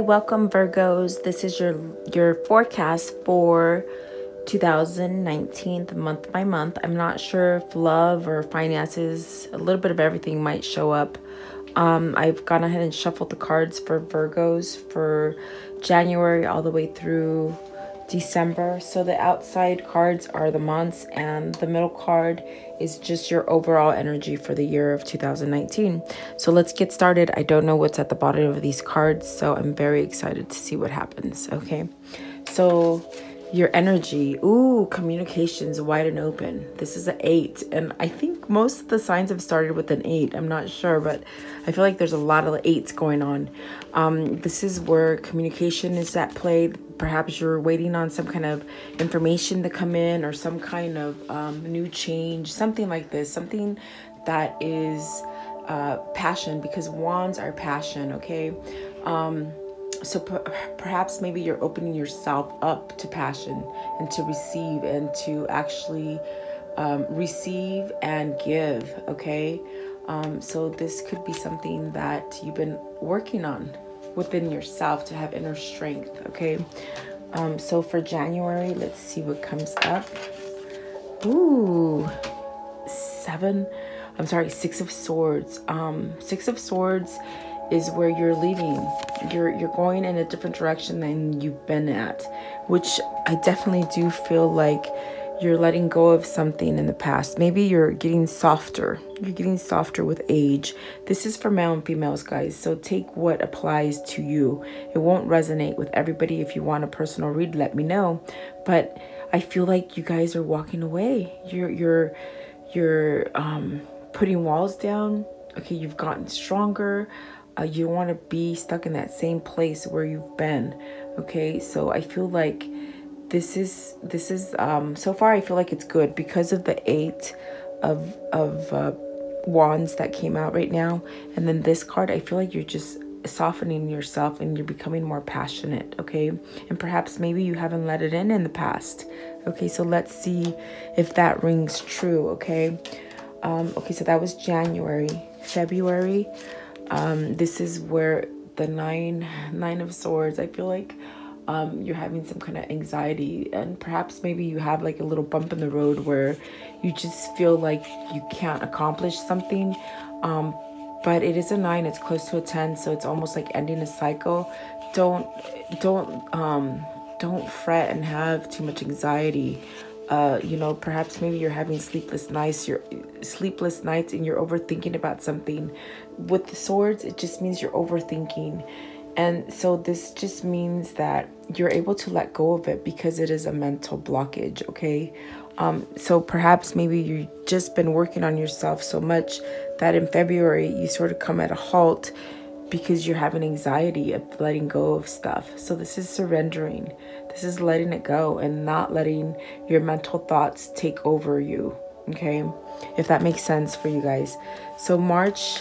welcome Virgos. This is your forecast for 2019, month by month. I'm not sure if love or finances, a little bit of everything might show up. I've gone ahead and shuffled the cards for Virgos for January all the way through December. So the outside cards are the months, and the middle card is just your overall energy for the year of 2019. So let's get started. I don't know what's at the bottom of these cards, so I'm very excited to see what happens. Okay, so your energy, communications wide and open. This is an 8, and I think most of the signs have started with an 8. I'm not sure, but I feel like there's a lot of 8s going on. This is where communication is at play. Perhaps you're waiting on some kind of information to come in, or some kind of new change, something like this, something that is passion, because wands are passion. Okay, so perhaps maybe you're opening yourself up to passion and to receive, and to actually receive and give. Okay, so this could be something that you've been working on within yourself to have inner strength. Okay, so for January, let's see what comes up. Six of Swords. Six of Swords is where you're leaving. You're going in a different direction than you've been at, which I definitely do feel like you're letting go of something in the past. Maybe you're getting softer. You're getting softer with age. This is for male and females, guys. So take what applies to you. It won't resonate with everybody. If you want a personal read, let me know. But I feel like you guys are walking away. You're putting walls down. Okay, you've gotten stronger. You don't want to be stuck in that same place where you've been. Okay, so I feel like this is so far I feel like it's good because of the 8 of wands that came out right now, and then this card. I feel like you're just softening yourself and you're becoming more passionate. Okay, and perhaps maybe you haven't let it in the past. Okay, so let's see if that rings true. Okay, so that was January. February, this is where the nine of Swords. I feel like you're having some kind of anxiety, and perhaps maybe you have like a little bump in the road where you just feel like you can't accomplish something. But it is a 9, it's close to a 10, so it's almost like ending a cycle. Don't fret and have too much anxiety. Perhaps maybe you're having sleepless nights and you're overthinking about something. With the Swords, it just means you're overthinking. And so this just means that you're able to let go of it because it is a mental blockage. Okay, so perhaps maybe you've just been working on yourself so much that in February you sort of come at a halt because you're having anxiety of letting go of stuff. So this is surrendering. This is letting it go and not letting your mental thoughts take over you. Okay, if that makes sense for you guys. So March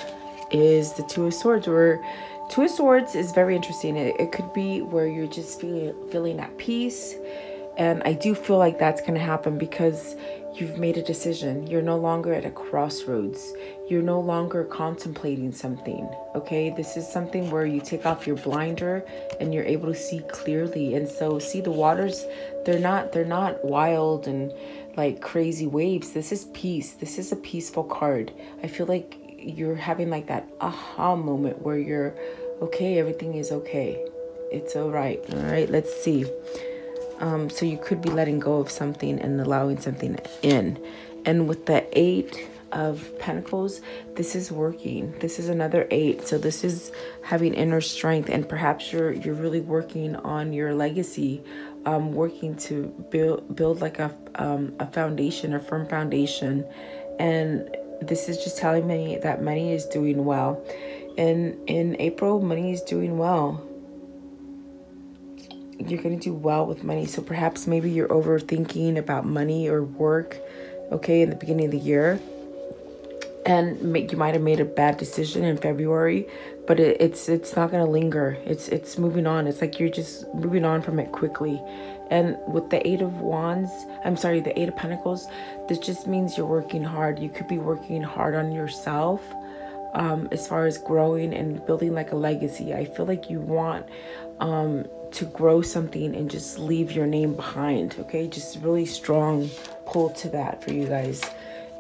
is the 2 of Swords, where 2 of Swords is very interesting. It could be where you're just feeling at peace. And I do feel like that's going to happen because you've made a decision. You're no longer at a crossroads. You're no longer contemplating something. Okay, this is something where you take off your blinder and you're able to see clearly. And so see, the waters, they're not wild and like crazy waves. This is peace. This is a peaceful card. I feel like you're having like that aha moment where you're okay, everything is okay, it's all right. Let's see. So you could be letting go of something and allowing something in. And with the 8 of Pentacles, this is working. This is another 8. So this is having inner strength, and perhaps you're really working on your legacy, working to build like a foundation, a firm foundation. And this is just telling me that money is doing well. And in April, money is doing well. You're going to do well with money. So perhaps maybe you're overthinking about money or work, okay, in the beginning of the year. And you might have made a bad decision in February, but it's not going to linger. It's moving on. It's like you're just moving on from it quickly. And with the 8 of Pentacles, this just means you're working hard. You could be working hard on yourself. as far as growing and building like a legacy. I feel like you want to grow something and just leave your name behind. Okay, just really strong pull to that for you guys.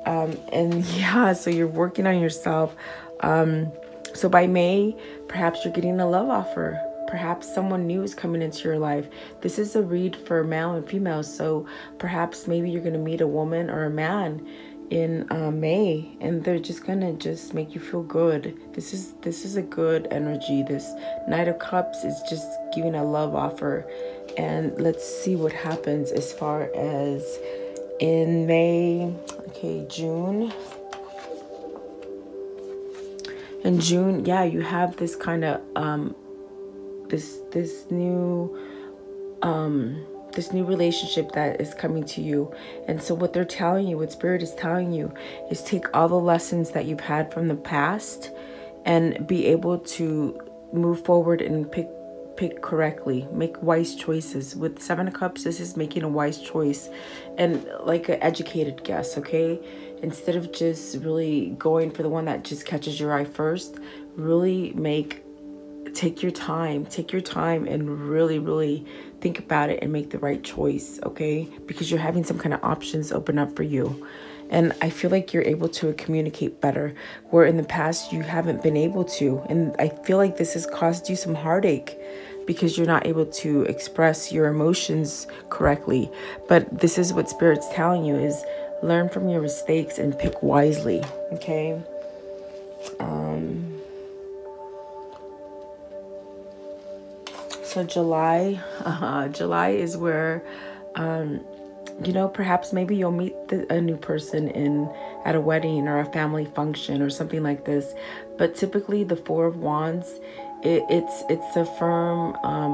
And yeah, so you're working on yourself. So by May, perhaps you're getting a love offer. Perhaps someone new is coming into your life. This is a read for male and female. So perhaps maybe you're going to meet a woman or a man in May, and they're just going to just make you feel good. This is a good energy. This Knight of Cups is just giving a love offer. And let's see what happens as far as in May. Okay, June. In June, yeah, you have this kind of this new relationship that is coming to you. And so what they're telling you, what Spirit is telling you, is take all the lessons that you've had from the past and be able to move forward and pick correctly, make wise choices. With Seven of Cups, this is making a wise choice and like an educated guess. Okay, instead of just really going for the one that just catches your eye first, really take your time and really think about it and make the right choice. Okay, because you're having some kind of options open up for you. And I feel like you're able to communicate better, where in the past you haven't been able to. And I feel like this has caused you some heartache because you're not able to express your emotions correctly. But this is what Spirit's telling you, is learn from your mistakes and pick wisely. Okay. So July is where, perhaps maybe you'll meet a new person at a wedding or a family function or something like this. But typically the Four of Wands, it's a firm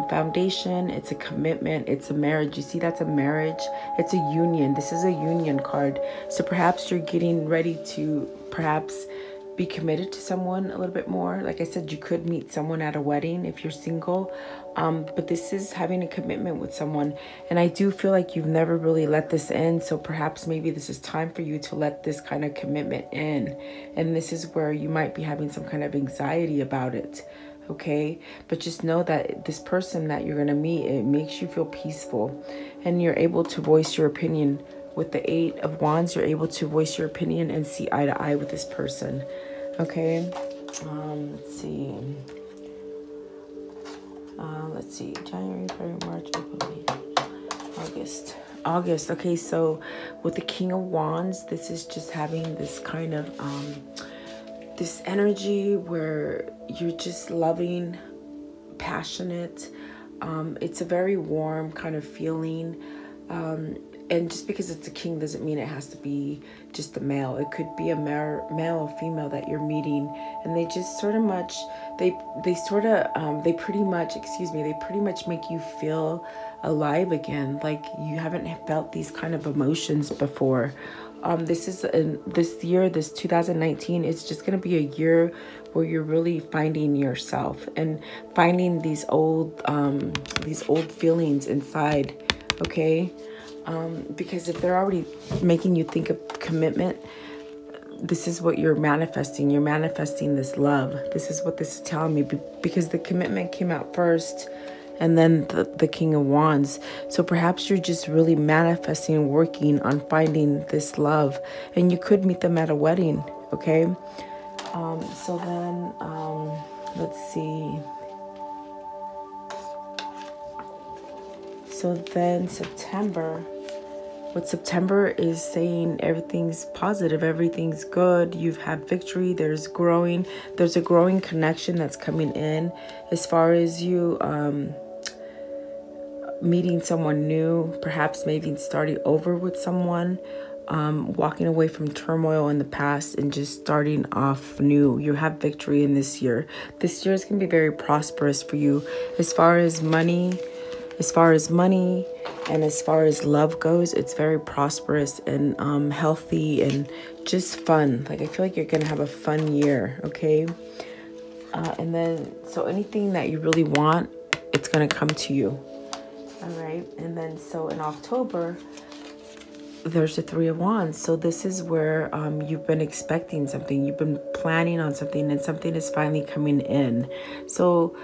foundation. It's a commitment. It's a marriage. You see, that's a marriage. It's a union. This is a union card. So perhaps you're getting ready to perhaps be committed to someone a little bit more. Like I said, you could meet someone at a wedding if you're single. But this is having a commitment with someone. And I do feel like you've never really let this in. So perhaps maybe this is time for you to let this kind of commitment in. And this is where you might be having some kind of anxiety about it. Okay, but just know that this person that you're going to meet, it makes you feel peaceful and you're able to voice your opinion. With the Eight of Wands, you're able to voice your opinion and see eye to eye with this person. Okay, let's see. January, February, March, April, May, August. Okay, so with the King of Wands, this is just having this kind of this energy where you're just loving, passionate. It's a very warm kind of feeling. And just because it's a king doesn't mean it has to be just a male. It could be a male or female that you're meeting, and they just pretty much make you feel alive again, like you haven't felt these kind of emotions before. This year, this 2019, it's just going to be a year where you're really finding yourself and finding these old feelings inside. Okay. Because if they're already making you think of commitment, this is what you're manifesting. You're manifesting this love. This is what this is telling me, because the commitment came out first and then the King of Wands. So perhaps you're just really manifesting, working on finding this love, and you could meet them at a wedding. Okay. So then, let's see. So then September, what September is saying, everything's positive, everything's good. You've had victory. There's a growing connection that's coming in as far as you meeting someone new, perhaps maybe starting over with someone, walking away from turmoil in the past and just starting off new. You have victory in this year. This year is going to be very prosperous for you as far as money. As far as money and as far as love goes, it's very prosperous and healthy and just fun. Like, I feel like you're going to have a fun year, okay? And then, so anything that you really want, it's going to come to you. All right. And then, so in October, there's the Three of Wands. So this is where you've been expecting something, you've been planning on something, and something is finally coming in. So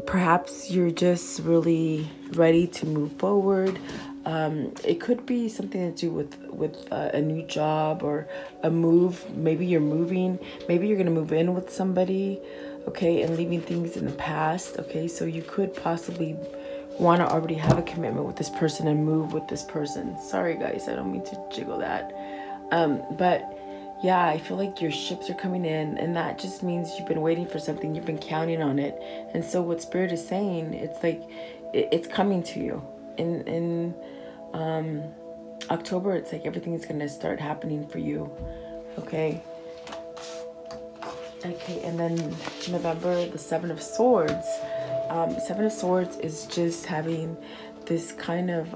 perhaps you're just really ready to move forward. It could be something to do with a new job or a move. Maybe you're moving. Maybe you're going to move in with somebody, okay, and leaving things in the past, okay? So you could possibly want to already have a commitment with this person and move with this person. Sorry, guys, I don't mean to jiggle that. But yeah, I feel like your ships are coming in, and that just means you've been waiting for something. You've been counting on it. And so what Spirit is saying, it's like it's coming to you. In October, it's like everything is going to start happening for you. Okay. Okay, and then November, the Seven of Swords. Seven of Swords is just having this kind of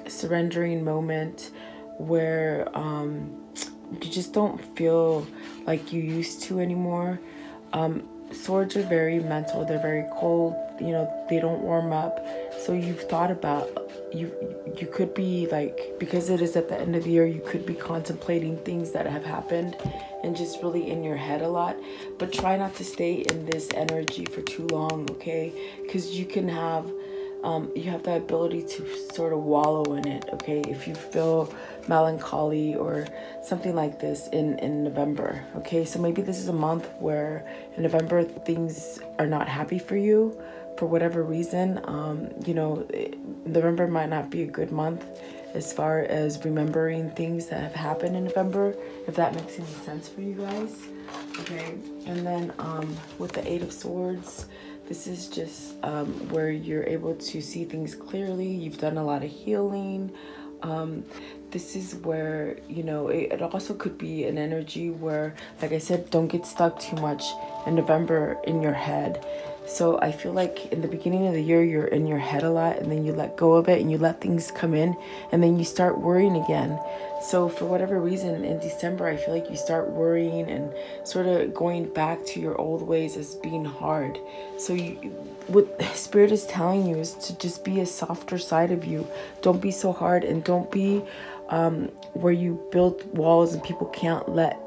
surrendering moment where you just don't feel like you used to anymore. Swords are very mental. They're very cold. You know, they don't warm up. So you've thought about, you could be like, because it is at the end of the year, you could be contemplating things that have happened and just really in your head a lot. But try not to stay in this energy for too long, okay? Because you can have, you have the ability to sort of wallow in it, okay? If you feel melancholy or something like this in November, okay? So maybe this is a month where in November things are not happy for you for whatever reason. You know, November might not be a good month as far as remembering things that have happened in November, if that makes any sense for you guys, okay? And then with the Eight of Swords, this is just where you're able to see things clearly. You've done a lot of healing. This is where, you know, it also could be an energy where, like I said, don't get stuck too much in November in your head. So I feel like in the beginning of the year, you're in your head a lot, and then you let go of it and you let things come in, and then you start worrying again. So for whatever reason, in December, I feel like you start worrying and sort of going back to your old ways as being hard. So what Spirit is telling you is to just be a softer side of you. Don't be so hard, and don't be where you build walls and people can't let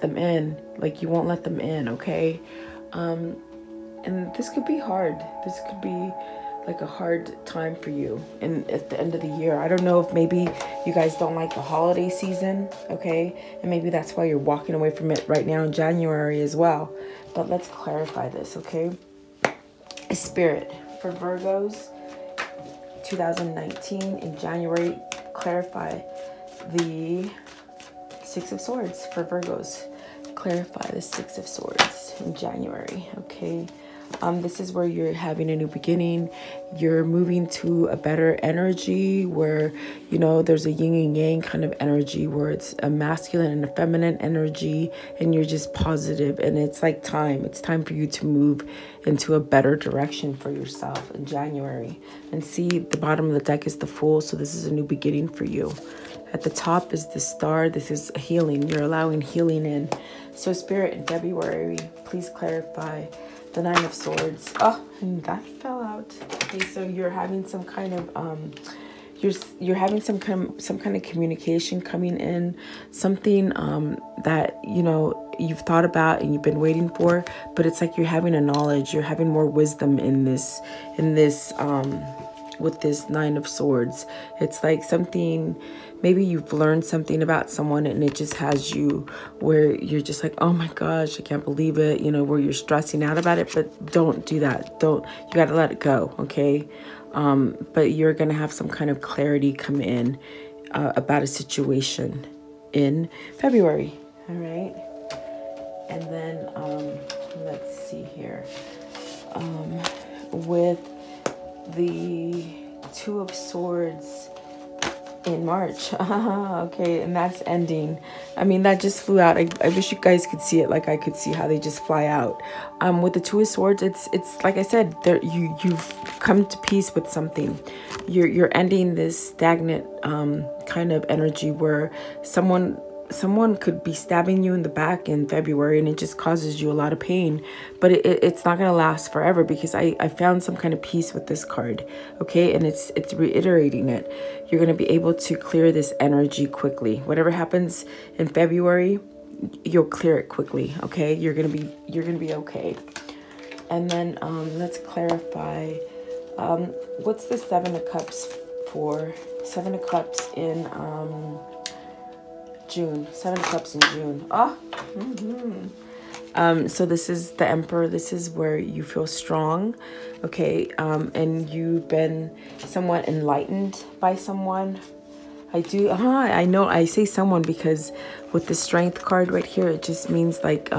them in. Like, you won't let them in, okay? And this could be hard. This could be like a hard time for you at the end of the year. I don't know if maybe you guys don't like the holiday season, okay? And maybe that's why you're walking away from it right now in January as well. But let's clarify this, okay? Spirit, for Virgos, 2019 in January, clarify the Six of Swords for Virgos. Clarify the Six of Swords in January, okay? This is where you're having a new beginning. You're moving to a better energy where, you know, there's a yin and yang kind of energy where it's a masculine and a feminine energy, and you're just positive, and it's like time. It's time for you to move into a better direction for yourself in January. And see, the bottom of the deck is the Fool, so this is a new beginning for you. At the top is the Star. This is healing. You're allowing healing in. So Spirit, in February, please clarify the Nine of Swords. Oh, and that fell out. Okay, so you're having some kind of you're having some kind of communication coming in, something that, you know, you've thought about and you've been waiting for, but it's like you're having a knowledge, you're having more wisdom in this with this Nine of Swords. It's like something, maybe you've learned something about someone and it just has you where you're just like, oh my gosh, I can't believe it, you know, where you're stressing out about it. But don't do that. You got to let it go, okay? But you're going to have some kind of clarity come in about a situation in February, all right? And then let's see here. With the Two of Swords in March. Okay, and that's ending. I mean, that just flew out. I wish you guys could see it like I could see how they just fly out. With the Two of Swords, it's like I said, there you've come to peace with something. You're ending this stagnant kind of energy where someone someone could be stabbing you in the back in February, and it just causes you a lot of pain, but it's not going to last forever, because I found some kind of peace with this card. Okay, and it's reiterating it. You're going to be able to clear this energy quickly. Whatever happens in February, you'll clear it quickly. Okay, you're going to be okay. And then let's clarify, what's the Seven of Cups for? Seven of Cups in June. Seven of Cups in June. So this is the Emperor. This is where you feel strong, okay, and you've been somewhat enlightened by someone. I know I say someone because with the Strength card right here, it just means like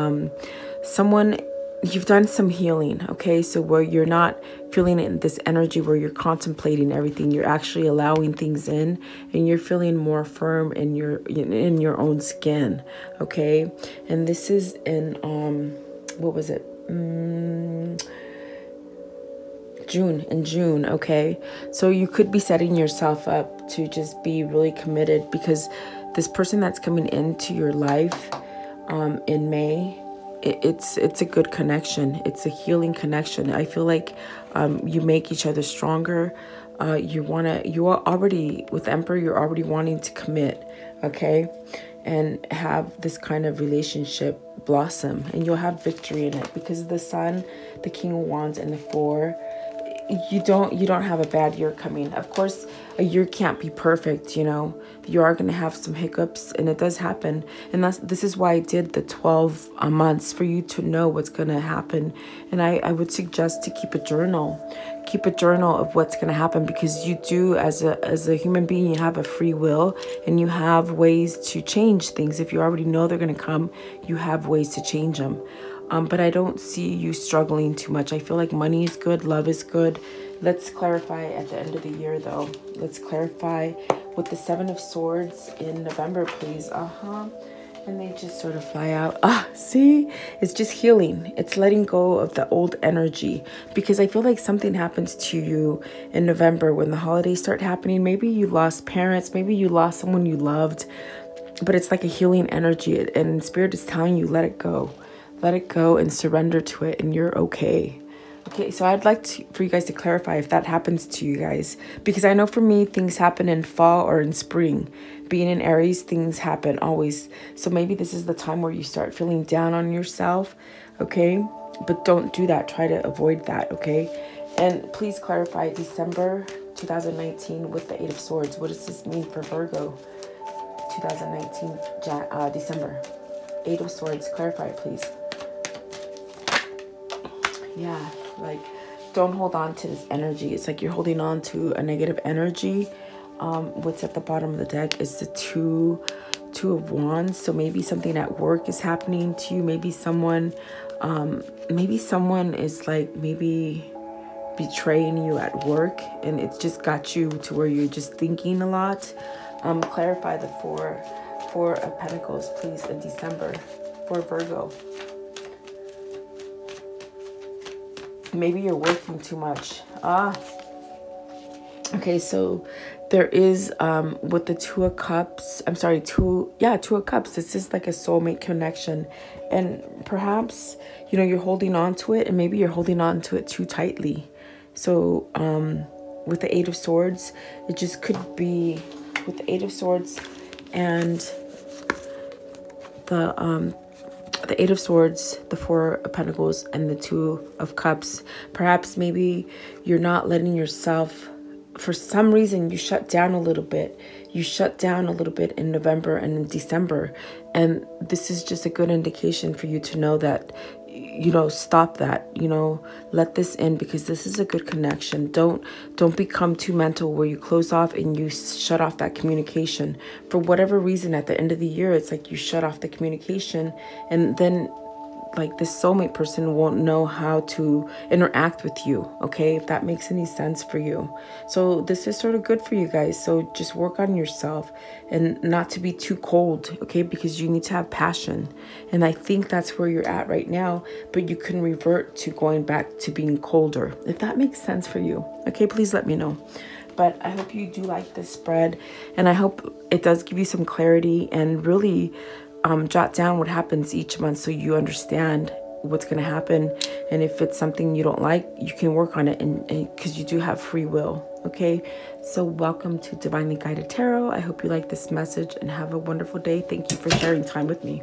someone, you've done some healing, okay? So where you're not feeling it in this energy where you're contemplating everything, you're actually allowing things in, and you're feeling more firm in your own skin, okay? And this is in what was it? June, okay? So you could be setting yourself up to just be really committed, because this person that's coming into your life in May, it's a good connection. It's a healing connection. I feel like you make each other stronger. You are already with Emperor, you're already wanting to commit, okay, and have this kind of relationship blossom, and you'll have victory in it, because of the Sun, the King of Wands, and the Four. You don't have a bad year coming. Of course, a year can't be perfect, you know. You are going to have some hiccups, and it does happen. And this is why I did the 12 months, for you to know what's going to happen. And I would suggest to keep a journal. Keep a journal of what's going to happen, because you do, as a human being, you have a free will, and you have ways to change things. If you already know they're going to come, you have ways to change them. But I don't see you struggling too much. I feel like money is good, love is good. Let's clarify at the end of the year, though. Let's clarify with the Seven of Swords in November, please. And they just sort of fly out. See? It's just healing. It's letting go of the old energy. Because I feel like something happens to you in November when the holidays start happening. Maybe you lost parents. Maybe you lost someone you loved. But it's like a healing energy. And Spirit is telling you, let it go. Let it go and surrender to it, and you're okay. Okay, so I'd like for you guys to clarify if that happens to you guys. Because I know for me, things happen in fall or in spring. Being in Aries, things happen always. So maybe this is the time where you start feeling down on yourself, okay? But don't do that. Try to avoid that, okay? And please clarify December 2019 with the Eight of Swords. What does this mean for Virgo? 2019, December. Eight of Swords. Clarify it, please. Yeah, like, don't hold on to this energy. It's like you're holding on to a negative energy. What's at the bottom of the deck is the Two of Wands. So maybe something at work is happening to you. Maybe someone is like maybe betraying you at work, and it's just got you to where you're just thinking a lot. Clarify the Four of Pentacles, please, in December for Virgo. Maybe you're working too much. Okay, so there is with the Two of Cups. Two of Cups. This is like a soulmate connection, and perhaps you're holding on to it, and maybe you're holding on to it too tightly. So with the Eight of Swords, it just could be with the Eight of Swords and the Eight of Swords, the Four of Pentacles, and the Two of Cups. Perhaps maybe you're not letting yourself, for some reason, you shut down a little bit. You shut down a little bit in November and in December. And this is just a good indication for you to know that, stop that, let this in, because this is a good connection. Don't become too mental where you close off and you shut off that communication. For whatever reason, at the end of the year, it's like you shut off the communication, and then like this soulmate person won't know how to interact with you, okay, if that makes any sense for you. So this is sort of good for you guys. So just work on yourself and not to be too cold, okay, because you need to have passion. And I think that's where you're at right now, but you can revert to going back to being colder, if that makes sense for you. Okay, please let me know. But I hope you do like this spread, and I hope it does give you some clarity, and really jot down what happens each month so you understand what's going to happen. And if it's something you don't like, you can work on it, and because you do have free will. Okay, so welcome to Divinely Guided Tarot. I hope you like this message and have a wonderful day. Thank you for sharing time with me.